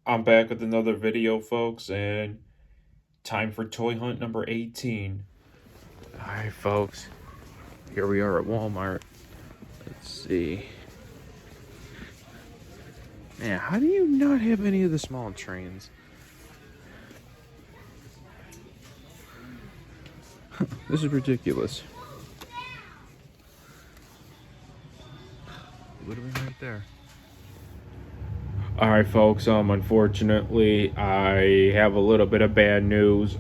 I'm back with another video, folks, and time for toy hunt number 18. Alright, folks, here we are at Walmart. Let's see. Man, how do you not have any of the small trains? This is ridiculous. Would have been right there. Alright, folks, unfortunately, I have a little bit of bad news.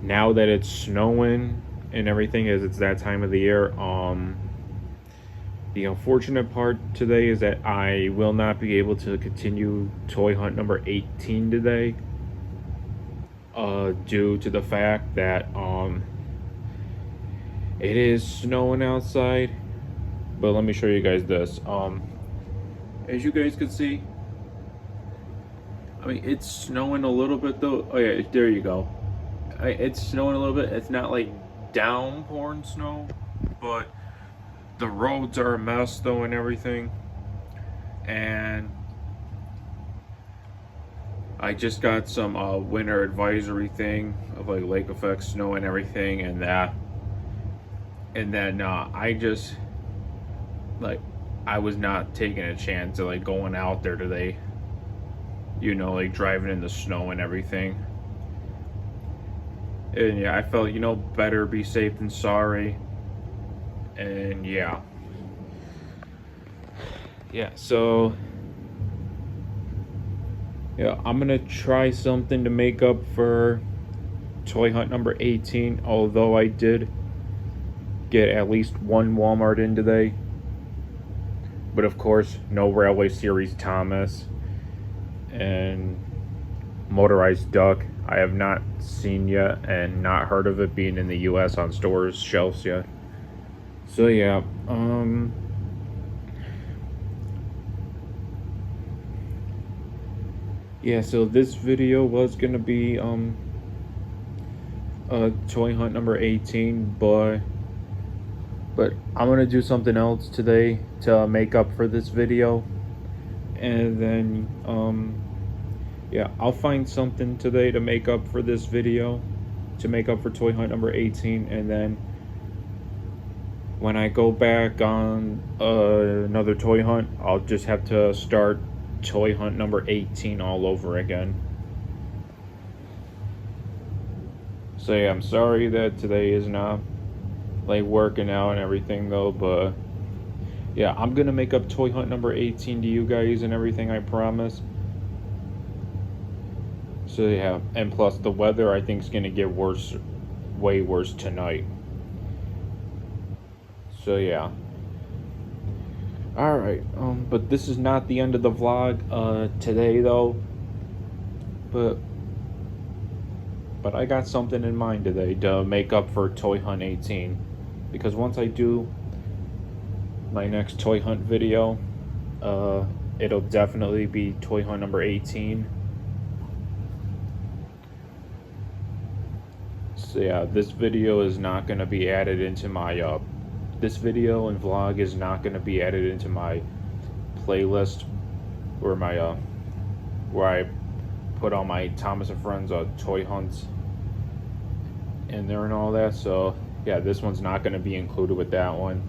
Now that it's snowing and everything, as it's that time of the year, the unfortunate part today is that I will not be able to continue toy hunt number 18 today, due to the fact that it is snowing outside. But let me show you guys this. As you guys can see, I mean, it's snowing a little bit though. Oh yeah, there you go. It's snowing a little bit. It's not like downpouring snow, but the roads are a mess though and everything. And I just got some winter advisory thing of like lake effect snow and everything, and that. And then I just like I was not taking a chance of like going out there today. You know, like driving in the snow and everything. And yeah, I felt, better be safe than sorry. And yeah. Yeah, so yeah, I'm gonna try something to make up for toy hunt number 18, although I did get at least one Walmart in today. But of course, no Railway Series Thomas and Motorized Duck. I have not seen yet and not heard of it being in the US on stores shelves yet. So yeah, yeah, so this video was gonna be toy hunt number 18, but I'm gonna do something else today to make up for this video. And then yeah, I'll find something today to make up for this video, to make up for toy hunt number 18. And then when I go back on another toy hunt, I'll just have to start toy hunt number 18 all over again. So yeah, I'm sorry that today is not like working out and everything though, but yeah, I'm gonna make up toy hunt number 18 to you guys and everything, I promise. So yeah, and plus the weather I think is gonna get worse, way worse tonight. So yeah. Alright, but this is not the end of the vlog today though. But I got something in mind today to make up for toy hunt 18. Because once I do my next toy hunt video, it'll definitely be toy hunt number 18. So yeah, this video is not going to be added into my this video and vlog is not going to be added into my playlist, or my where I put all my Thomas and Friends toy hunts in there and all that. So yeah, this one's not going to be included with that one.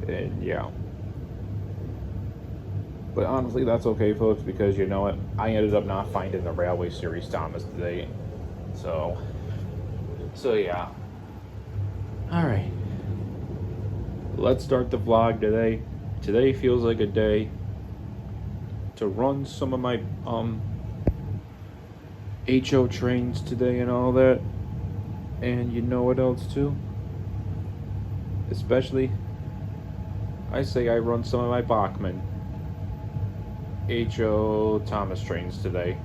And yeah, but honestly that's okay, folks, because you know what, I ended up not finding the Railway Series Thomas today. So yeah. All right, let's start the vlog today. Today feels like a day to run some of my HO trains today and all that. And you know what else too? Especially, I say I run some of my Bachmann HO Thomas trains today.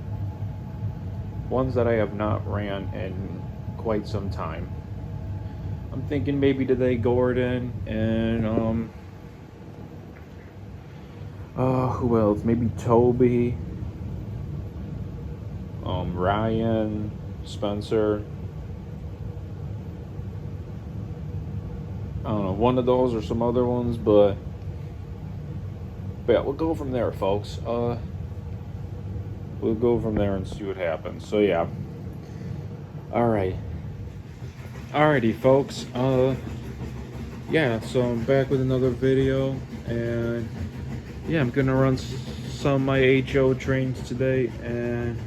Ones that I have not ran in quite some time. I'm thinking maybe today Gordon and who else? Maybe Toby, Ryan, Spencer. I don't know, one of those or some other ones, but yeah, we'll go from there, folks. We'll go from there and see what happens. So yeah. All right. Alrighty, folks. Yeah. So I'm back with another video, and yeah, I'm gonna run some of my HO trains today. And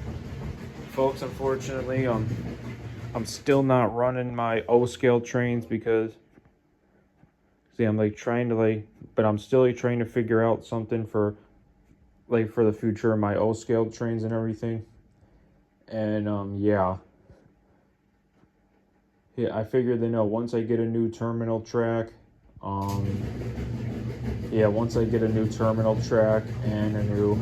folks, unfortunately, I'm still not running my O scale trains because see, I'm like trying to but I'm still like, trying to figure out something for for the future of my O scale trains and everything. And yeah. Yeah, I figured once I get a new terminal track, um, yeah, once I get a new terminal track and a new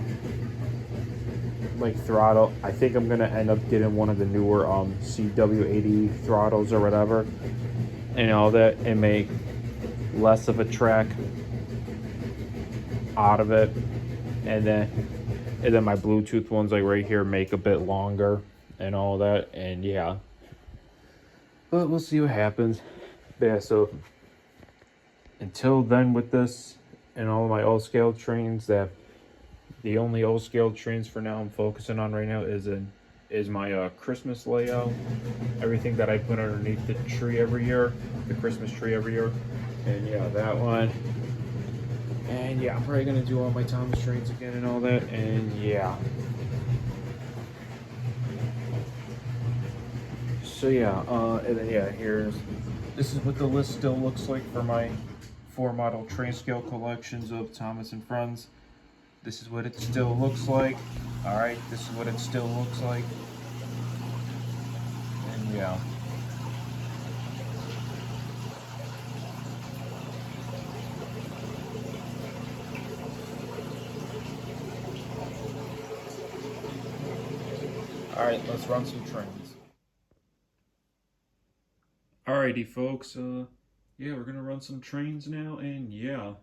throttle, I think I'm gonna end up getting one of the newer CW80 throttles or whatever, and all that, and make less of a track out of it, and then my Bluetooth ones right here make a bit longer and all that, and yeah. But we'll see what happens. But yeah, so until then with this and all of my O scale trains, that the only O scale trains for now I'm focusing on right now is my Christmas layout. Everything that I put underneath the tree every year, the Christmas tree every year. And yeah, that one. And yeah, I'm probably gonna do all my Thomas trains again and all that. And yeah. So yeah, and then yeah, this is what the list still looks like for my 4 model train scale collections of Thomas and Friends. This is what it still looks like. Alright, this is what it still looks like. And yeah. Alright, let's run some trains. Alrighty, folks. Yeah, we're gonna run some trains now, and yeah.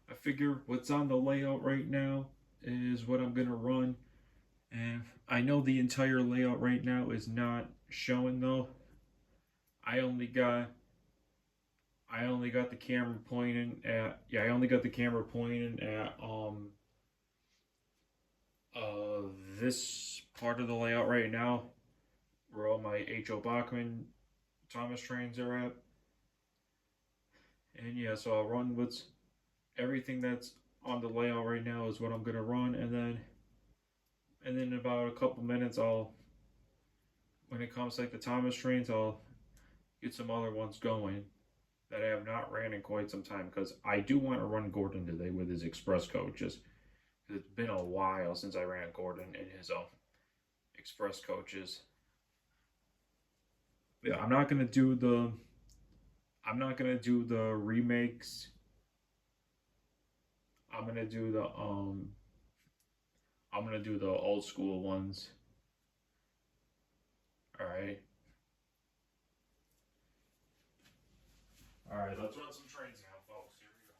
I figure what's on the layout right now is what I'm gonna run. And I know the entire layout right now is not showing though. I only got the camera pointing at I only got the camera pointing at this part of the layout right now where all my H.O. Bachmann Thomas trains are at. And yeah, so I'll run what's everything that's on the layout right now is what I'm gonna run, and then in about a couple minutes when it comes to the Thomas trains, I'll get some other ones going that I have not ran in quite some time, because I do want to run Gordon today with his express coaches. It's been a while since I ran Gordon in his express coaches. Yeah, I'm not gonna do the remakes. I'm gonna do the old school ones. All right. All right, let's run some trains now, folks. Here we go.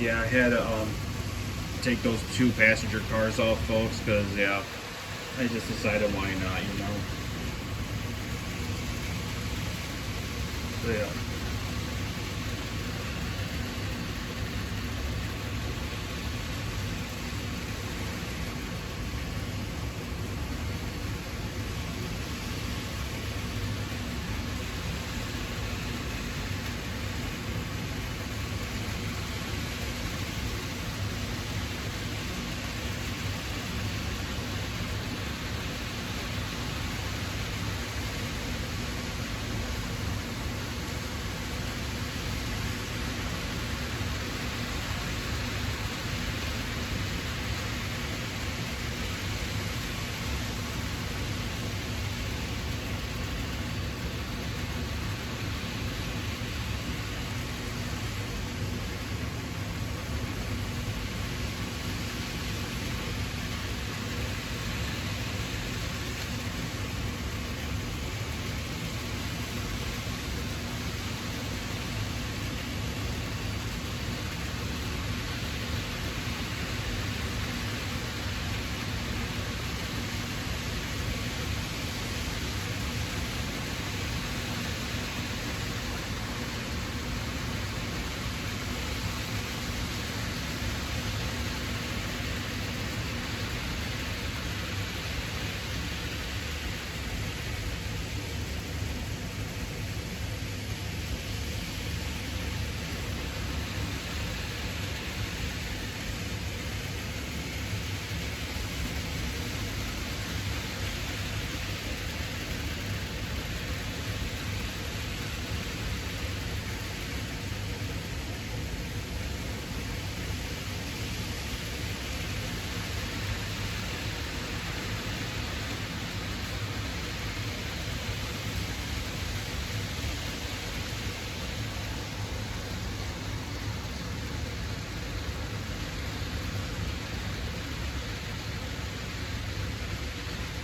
yeah, I had to take those two passenger cars off, folks, because yeah, I just decided why not, you know. So, yeah.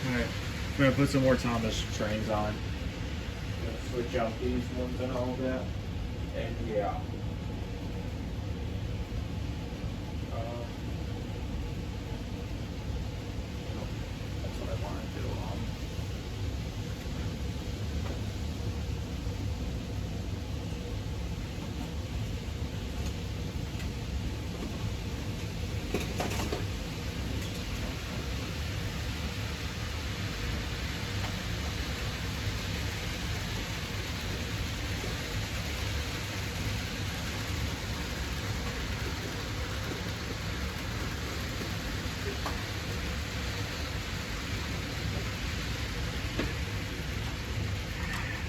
Alright, I'm gonna put some more Thomas trains on. Gonna switch out these ones and all that. And yeah. That's what I want to do.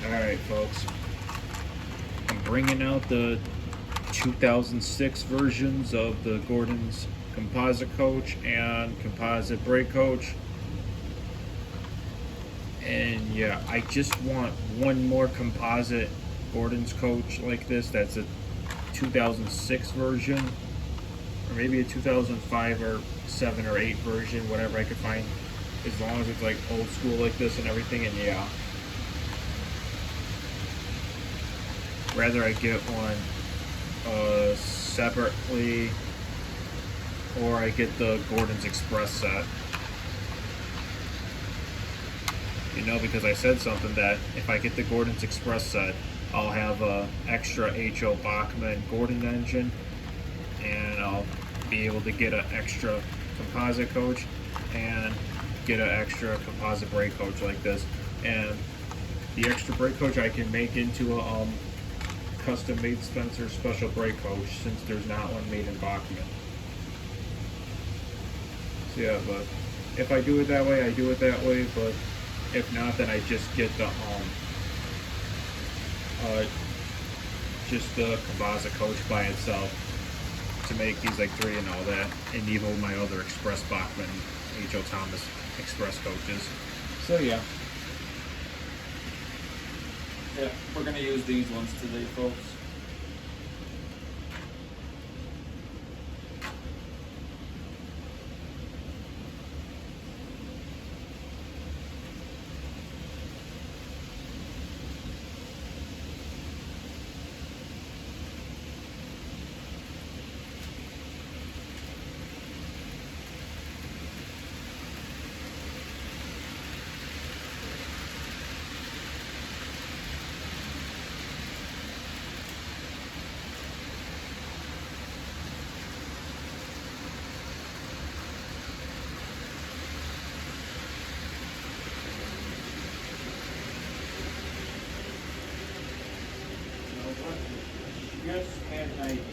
Alright, folks. I'm bringing out the 2006 versions of the Gordon's composite coach and composite brake coach. And yeah, I just want one more composite Gordon's coach like this. That's a 2006 version, or maybe a 2005 or 7 or 8 version, whatever I could find, as long as it's like old school like this and everything. And yeah, rather I get one separately, or I get the Gordon's Express set. You know, because I said something that if I get the Gordon's Express set, I'll have a extra H.O. Bachmann Gordon engine, and I'll be able to get an extra composite coach and get an extra composite brake coach like this. And the extra brake coach I can make into a custom made Spencer special brake coach, since there's not one made in Bachmann. So yeah, but if I do it that way, I do it that way. But if not, then I just get the composite coach by itself to make these like 3 and all that, and even my other Express Bachmann H.O. Thomas Express coaches. So yeah. Yeah, we're gonna use these ones today, folks. an idea.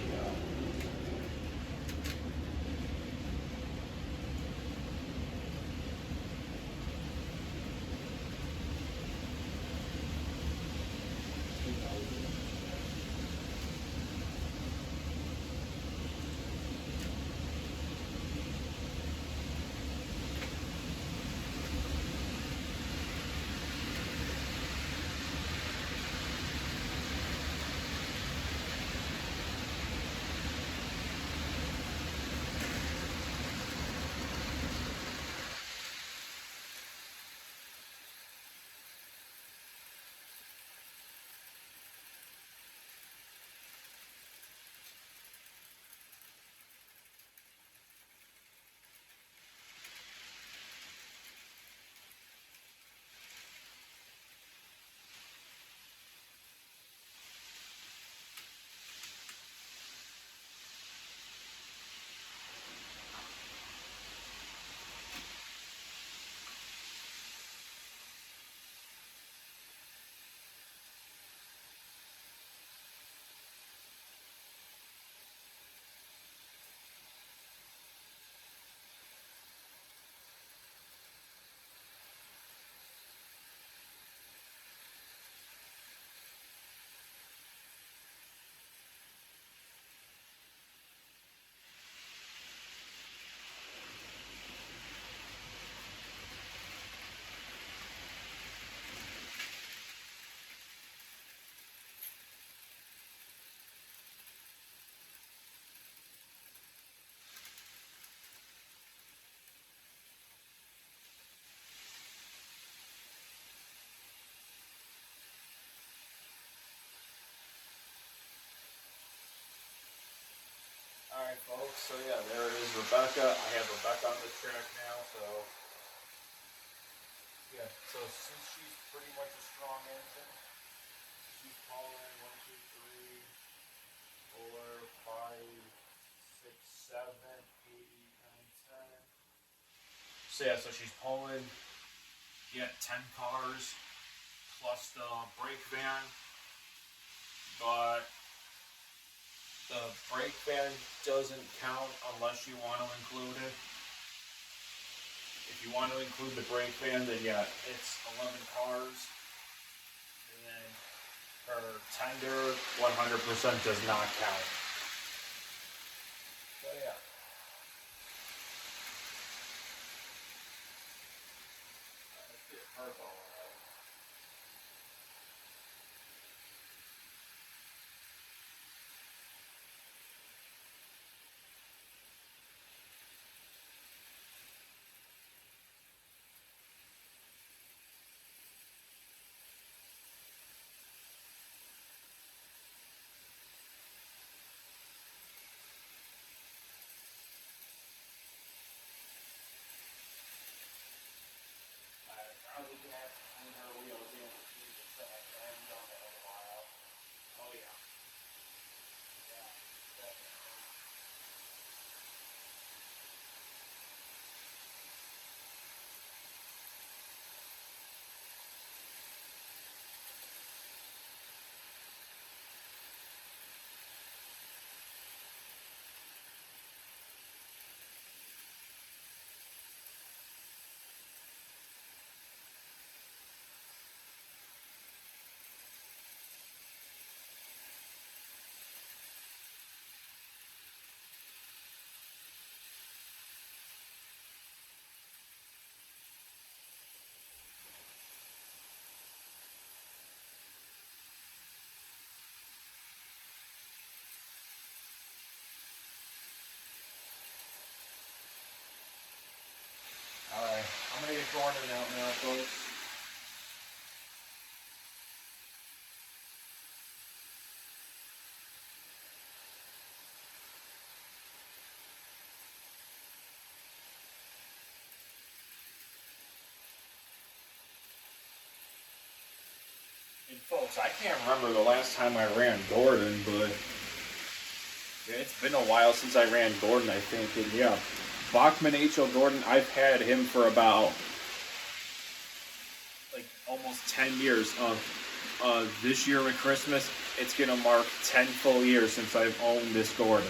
Alright folks, so yeah, there is Rebecca. I have Rebecca on the track now, so yeah, so since she's pretty much a strong engine, she's hauling 1, 2, 3, 4, 5, 6, 7, 8, 9, 10. So yeah, so she's pulling, yeah, 10 cars plus the brake van, but the brake van doesn't count unless you want to include it. If you want to include the brake van, then yeah, it's 11 cars. And then her tender 100% does not count. So yeah. Let's get her going. Probably gonna have to clean her wheels in between the tracks. I haven't done that in a while. Oh yeah. Yeah, definitely. Alright, I'm gonna get Gordon out now, folks. And folks, I can't remember the last time I ran Gordon, but yeah, it's been a while since I ran Gordon, I think. And yeah, Bachman H.L. Gordon, I've had him for about like almost 10 years. this year at Christmas, it's gonna mark 10 full years since I've owned this Gordon.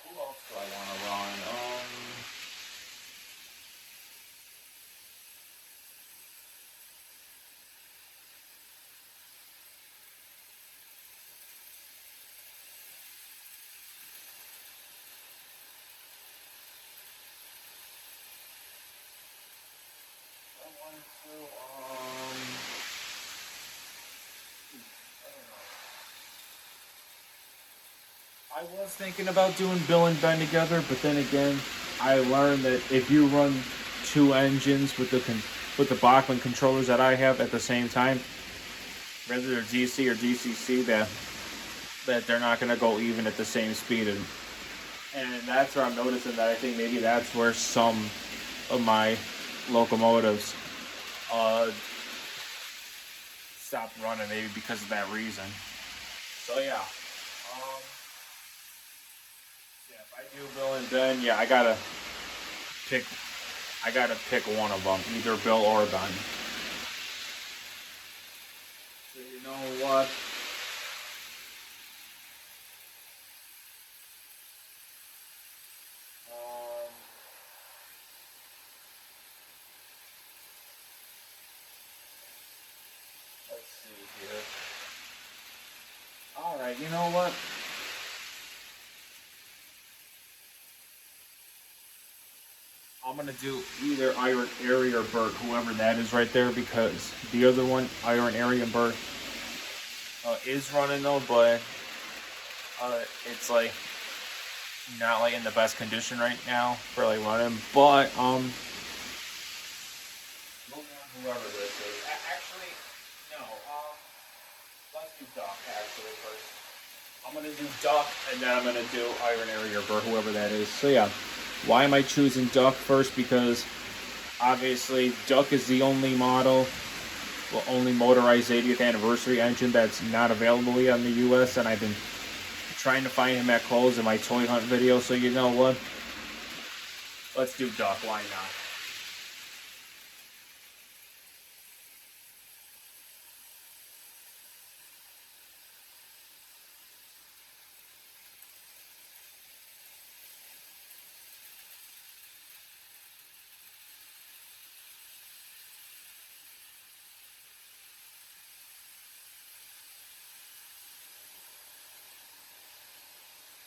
Who else do I want to run? I want to, I was thinking about doing Bill and Ben together, but then again, I learned that if you run two engines with the Bachmann controllers that I have at the same time, whether they're DC or DCC, that they're not going to go even at the same speed, and that's where I'm noticing that I think maybe that's where some of my locomotives stopped running, maybe because of that reason. So yeah. Yeah, if I do Bill and Ben, yeah, I gotta pick one of them, either Bill or Ben. So you know what? Let's see here. All right, you know what? I'm gonna do either Iron Airy or Bert, whoever that is right there, because the other one, Iron Airy and Bert, is running though, but it's like not like in the best condition right now for like running. But whoever this is, actually, no. Let's do Duck actually first. I'm gonna do Duck, and then I'm gonna do Iron Airy or Bert, whoever that is. So yeah. Why am I choosing Duck first? Because obviously Duck is the only model, well, only motorized 80th anniversary engine that's not available yet in the US, and I've been trying to find him at Kohl's in my toy hunt video, so you know what? Let's do Duck, why not?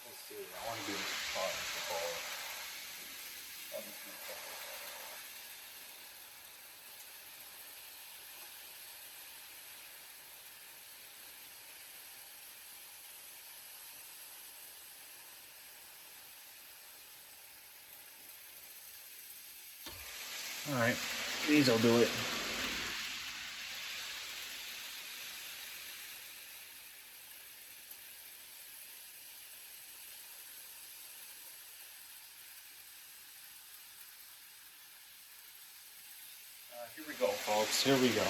Let's see, I want to do this far before. Alright, these will do it. Here we go, folks. Here we go.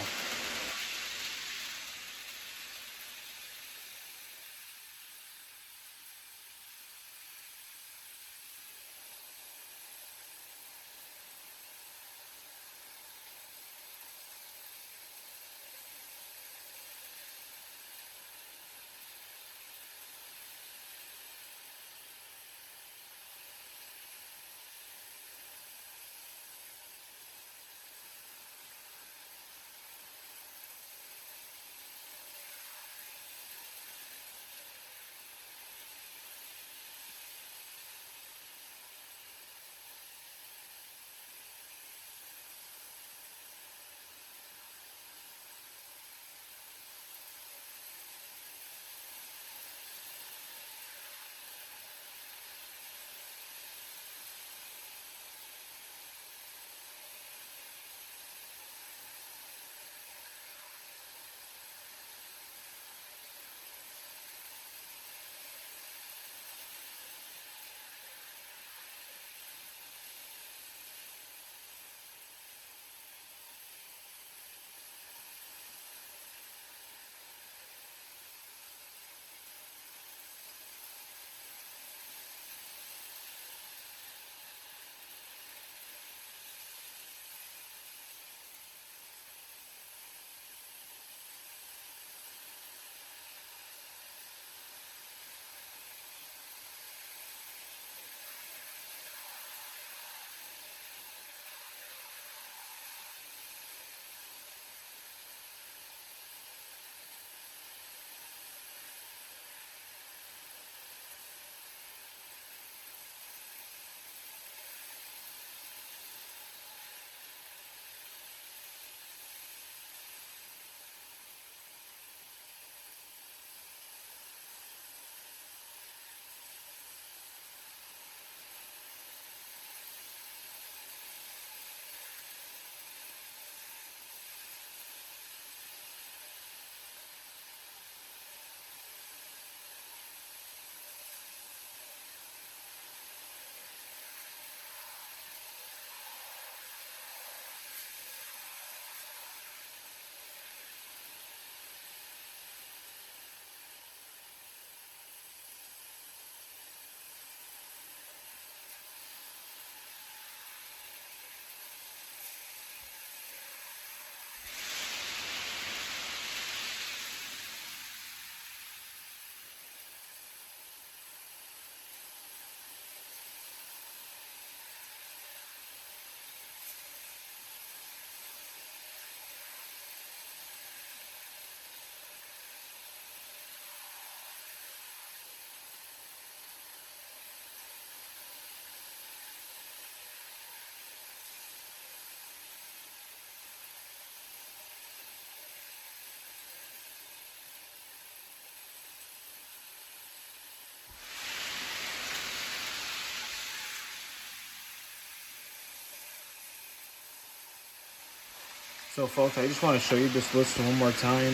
So folks, I just want to show you this list one more time.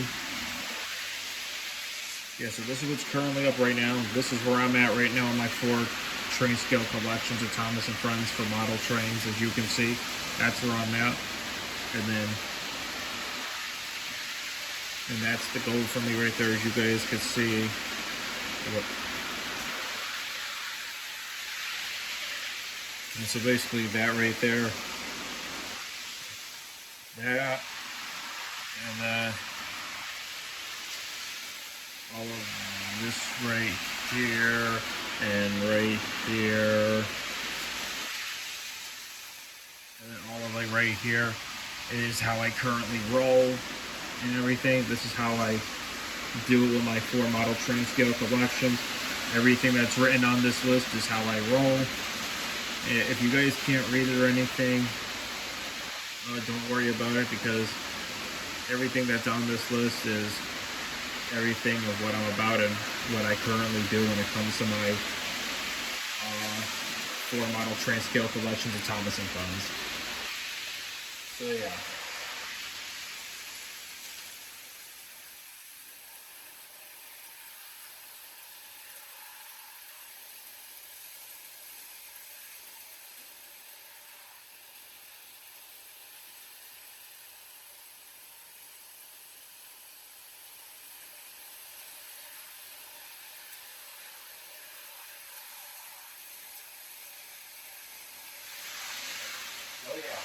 Yeah, so this is what's currently up right now. This is where I'm at right now on my 4 train scale collections of Thomas and Friends for model trains. As you can see, that's where I'm at. And that's the goal for me right there, as you guys can see. And so basically that right there, that, and then all of this right here, and right here, and then all of like right here is how I currently roll and everything. This is how I do it with my 4 model train scale collections. Everything that's written on this list is how I roll. If you guys can't read it or anything, don't worry about it, because everything that's on this list is everything of what I'm about and what I currently do when it comes to my 4 model train scale collections of Thomas and Friends. So yeah. Oh yeah.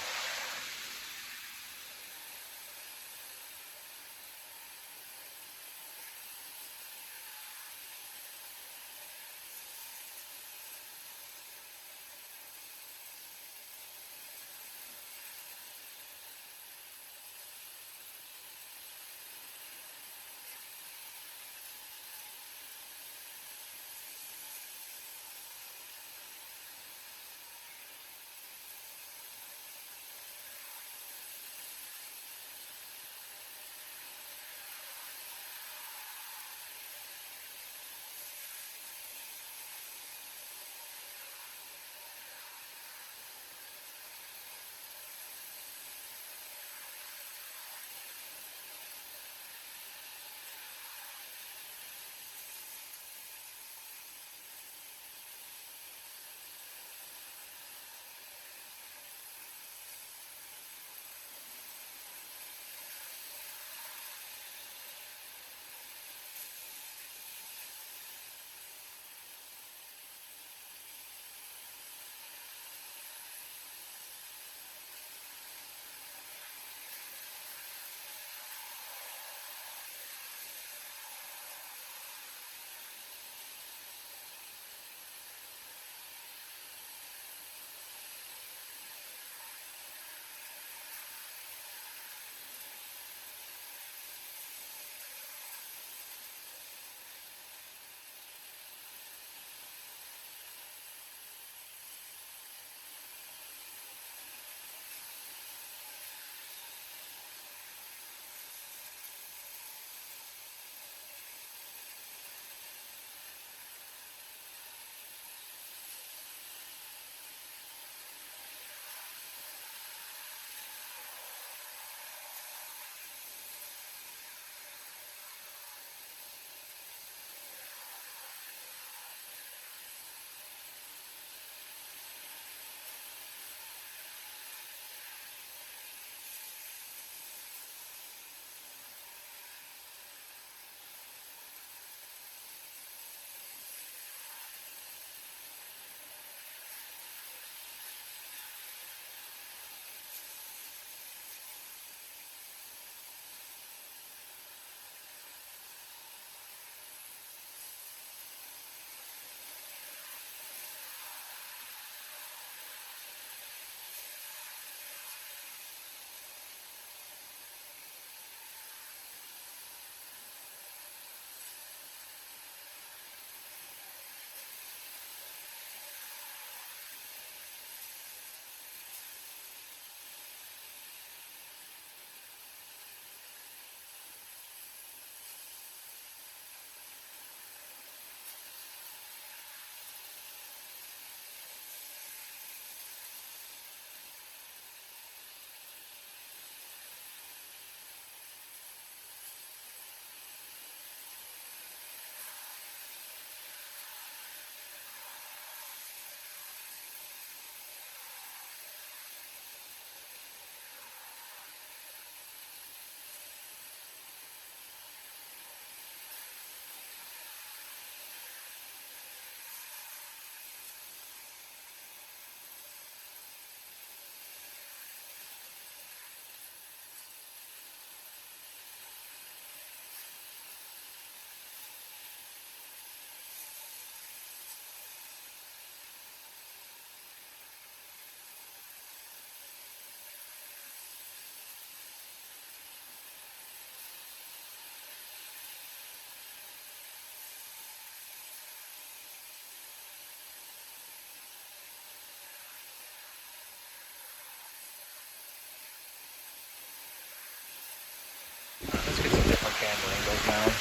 camera angles now.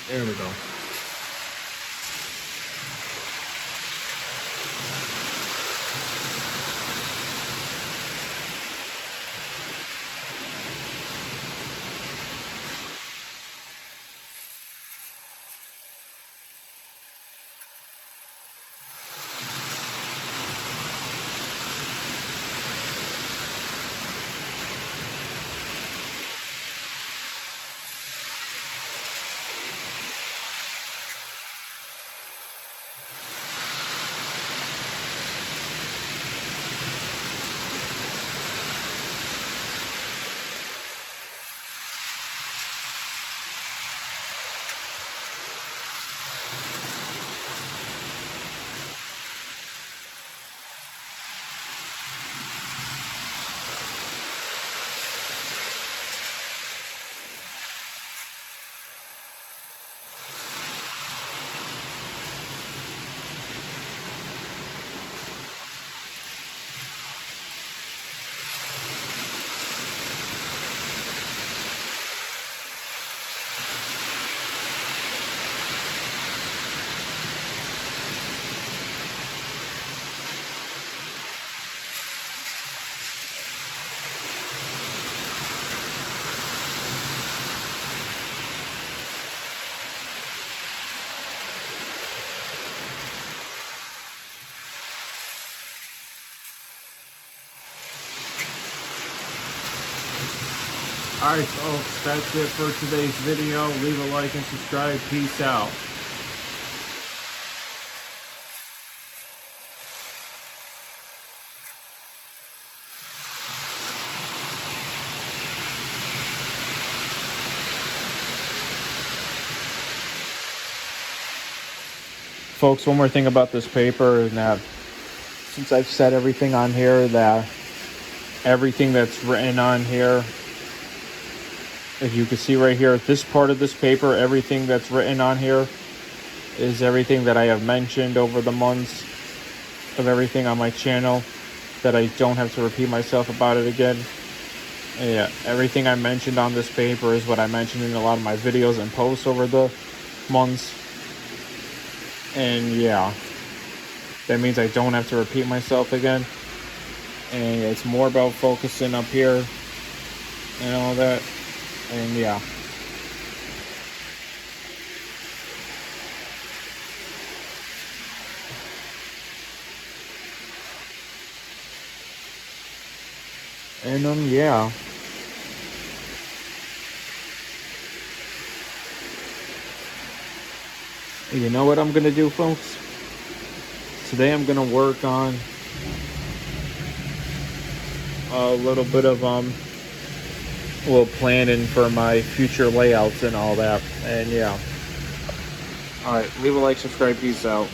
There we go. Alright folks, that's it for today's video. Leave a like and subscribe. Peace out. Folks, one more thing about this paper is that since I've said everything on here, that everything that's written on here, if you can see right here, this part of this paper, everything that's written on here is everything that I have mentioned over the months of everything on my channel, that I don't have to repeat myself about it again. And yeah, everything I mentioned on this paper is what I mentioned in a lot of my videos and posts over the months. And yeah, that means I don't have to repeat myself again. And it's more about focusing up here and all that. And yeah. And yeah. You know what I'm gonna do, folks? Today I'm gonna work on a little bit of planning for my future layouts and all that. And yeah. Alright, leave a like, subscribe, peace out.